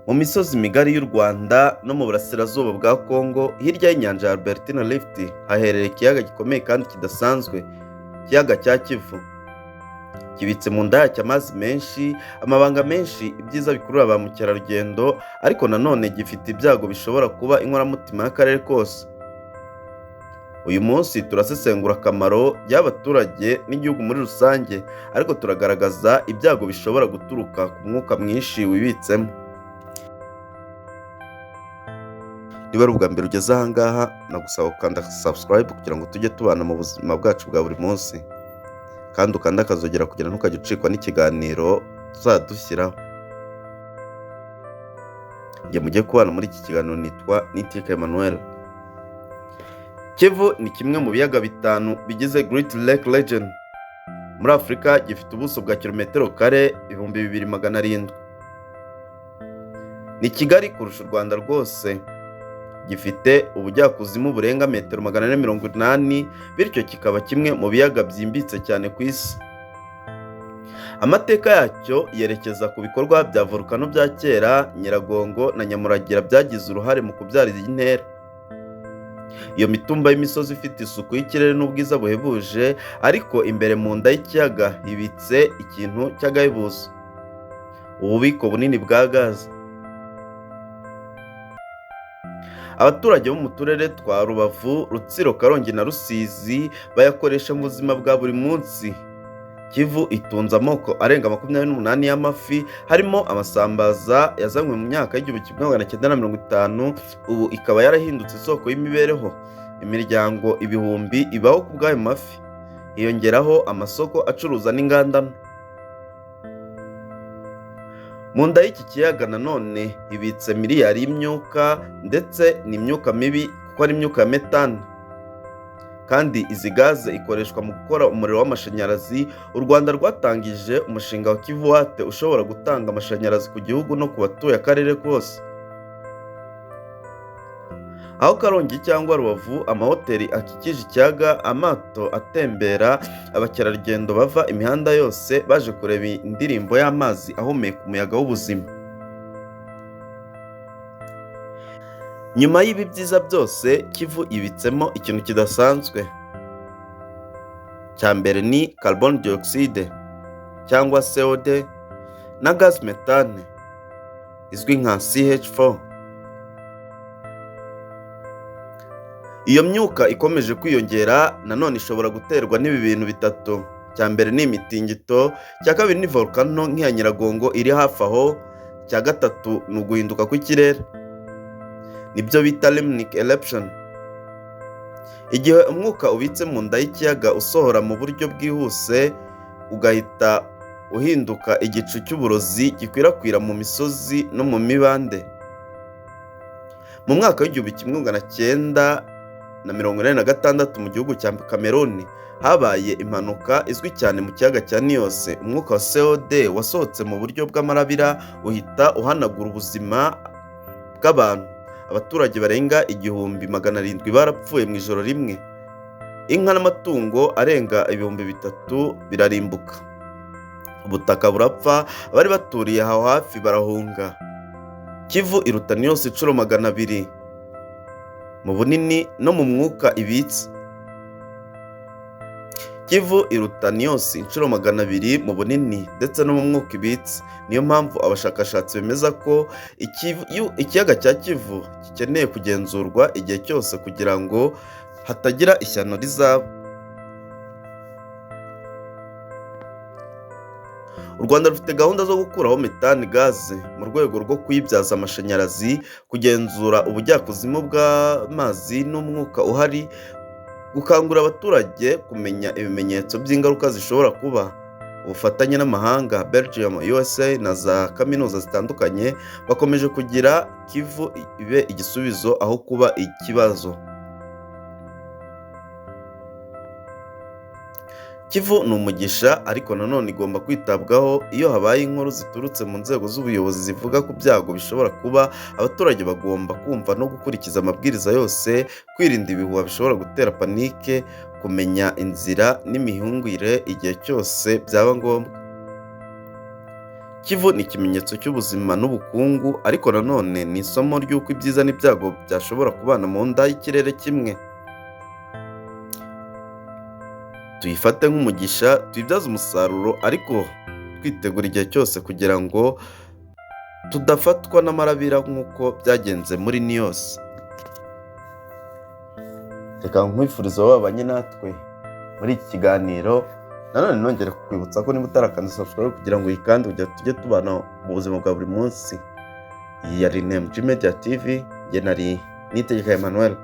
Mu misozi migari y'u Rwanda no mu burasirazuba bwa Congo hirya y'inyanja ya Albertine Rift haherereye ikiyaga gikomeye kandi kidasanzwe, ikiyaga cya Kivu. Kibitse mu nda yacyo amazi menshi, amabanga menshi, ibyiza bikurura ba mukerarugendo, ariko nanone gifite ibyago bishobora kuba inkoramutima y'akarere kose. Uyu munsi turasesengura akamaro y'abaturage n'igihugu muri rusange, ariko turagaragaza ibyago bishobora guturuka ku mwuka mwinshi wibitsemo. Niba ari ubwa mbere ugeze aha ngaha, nagusaba gukanda subscribe kugira ngo tujye tubana mu buzima bwacu bwa buri munsi, kandi ukanda akazogera kugira ngo ntukajye ucikwa n'ikiganiro tuzadushyiraho. Njye mugiye kubana muri iki kiganiro nitwa Niyitegeka Emmanuel. Kivu ni kimwe mu biyaga bitanu bigize Great Lake Region. Muri Afurika gifite ubuso bwa kilometero kare 2700. Ni kigari kurusha u Rwanda rwose. Gifite ubujyakuzimu burenga metero 480, bityo kikaba kimwe mu biyaga byimbitse cyane ku isi. Amateka yacyo yerekeza ku bikorwa bya volcano bya kera, Nyiragongo na Nyamuragira byagize uruhare mu kubyara iyi ntera. Iyo mitumba y'imisozi ifite isuku y'ikirere n'ubwiza buhebuje, ariko imbere mu nda y'ikiyaga hibitse ikintu cy'agahebuzo: ububiko bunini bwa gaze. Abaturage bo mu turere twa Rubavu, Rutsiro, Karongi na Rusizi bayakoresha mu buzima bwa buri munsi. Kivu itunze amoko arenga 28 y'amafi, harimo amasambaza yazanywe mu myaka y'1950, ubu ikaba yarahindutse isoko y'imibereho. Imiryango ibihumbi ibaho ku bw'ayo mafi, hiyongeraho amasoko acuruza n'inganda nto. Mu nda y'iki kiyaga nanone ibitse miliyari y'imyuka, ndetse n'imyuka mibi kuko ari imyuka ya metane. Kandi izi gaze ikoreshwa mu gukora umuriro w'amashanyarazi. U Rwanda rwatangije umushinga wa Kivu Watt ushobora gutanga amashanyarazi ku gihugu no ku batuye akarere kose. Aho Karongi cyangwa Rubavu amahoteli akikije ikiyaga, amato atembera, abakerarugendo bava imihanda yose baje kureba indirimbo y'amazi ahumeka umuyaga w'ubuzima. Nyuma y'ibi byiza byose, Kivu ibitsemo ikintu kidasanzwe. Cya mbere ni carbon dioxide cyangwa CO2 na gas methane izwi nka CH4. Iyo myuka ikomeje kwiyongera nanone ishobora guterwa n'ibi bintu bitatu. Cya mbere ni imitingito, cya kabiri ni volcano nk'iya Nyiragongo iri hafi aho, cya gatatu ni uguhinduka kw'ikirere, nibyo bita limnic eruption. Igihe umwuka ubitse mu nda y'ikiyaga usohora mu buryo bwihuse, ugahita uhinduka igicu cy'uburozi gikwirakwira mu misozi no mu mibande. Mu mwaka w'1946 mu gihugu cya Cameroon habaye impanuka izwi cyane mu kiyaga cya Niyose. Umwuka wa CO2 wasohotse mu buryo bw'amarabira uhita uhanagura ubuzima bw'abantu. Abaturage barenga 700 barapfuye mu ijoro rimwe. Inka n'amatungo arenga 3000 birarimbuka. Ubutaka burapfa, abari baturiye aho hafi barahunga. Kivu iruta Niyose inshuro 200 mu bunini no mu mwuka ibitse. Kivu iruta Niyose inshuro 200 mu bunini ndetse no mu mwuka ibitse. Niyo mpamvu abashakashatsi bemeza ko ikiyaga cya Kivu gikeneye kugenzurwa igihe cyose kugira ngo hatagira ishyano rizaba. U Rwanda rufite gahunda zo gukuraho metane gaze mu rwego rwo kuyibyaza amashanyarazi, kugenzura ubujyakuzimu bw'amazi n'umwuka uhari, gukangurira abaturage kumenya ibimenyetso by'ingaruka zishobora kuba. Ubufatanye n'amahanga, Belgium, USA na za kaminuza zitandukanye bakomeje kugira Kivu ibe igisubizo aho kuba ikibazo. Kivu ni umugisha, ariko nanone igomba kwitabwaho. Iyo habaye inkuru ziturutse mu nzego z'ubuyobozi zivuga ku byago bishobora kuba, abaturage bagomba kumva no gukurikiza amabwiriza yose, kwirinda ibihuha bishobora gutera panike, kumenya inzira n'imihungire igihe cyose byaba ngombwa. Kivu ni ikimenyetso cy'ubuzima n'ubukungu, ariko nanone ni isomo ry'uko ibyiza n'ibyago byashobora kubana mu nda y'ikirere kimwe. Tuyifate nk'umugisha, tuyibyaze umusaruro, ariko twitegura igihe cyose kugira ngo tudafatwa n'amarabira nk'uko byagenze muri Nios. Reka nkwifuriza wabanye natwe muri iki kiganiro. Nanone nongere kukwibutsa ko niba utarakanda subscribe kugira ngo uyikande tujye tubana mu buzima bwa buri munsi. Iyi yari NMG Media TV, njye nari Niyitegeka Emmanuel.